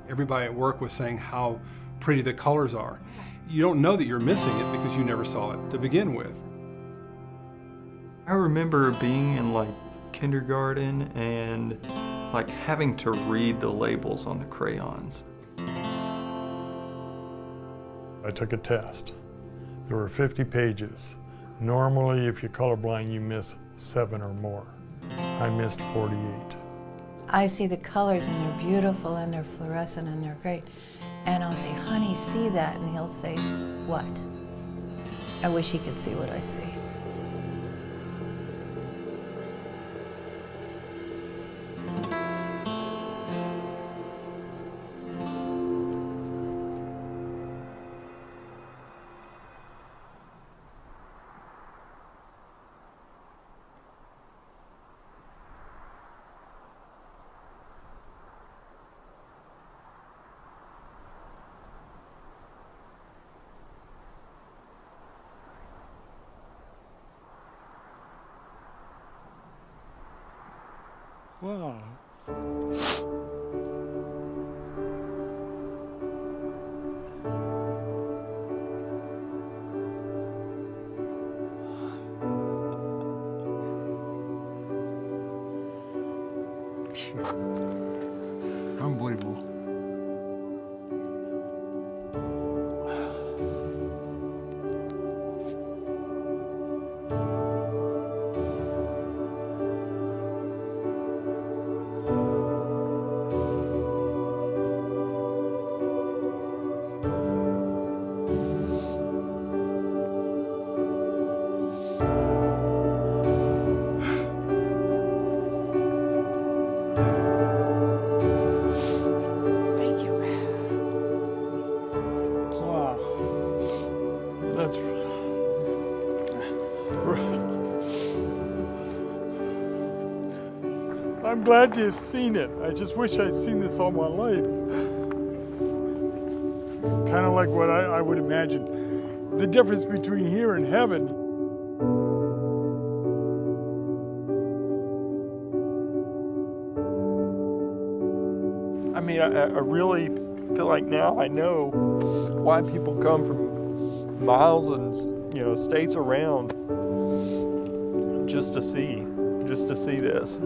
Everybody at work was saying how pretty the colors are. You don't know that you're missing it because you never saw it to begin with. I remember being in like kindergarten and like having to read the labels on the crayons. I took a test. There were 50 pages. Normally, if you're colorblind, you miss 7 or more. I missed 48. I see the colors and they're beautiful and they're fluorescent and they're great. And I'll say, honey, see that? And he'll say, what? I wish he could see what I see. Wow. Unbelievable. That's right. I'm glad to have seen it. I just wish I'd seen this all my life. Kind of like what I would imagine the difference between here and heaven. I mean, I really feel like now I know why people come from miles and, you know, states around just to see this.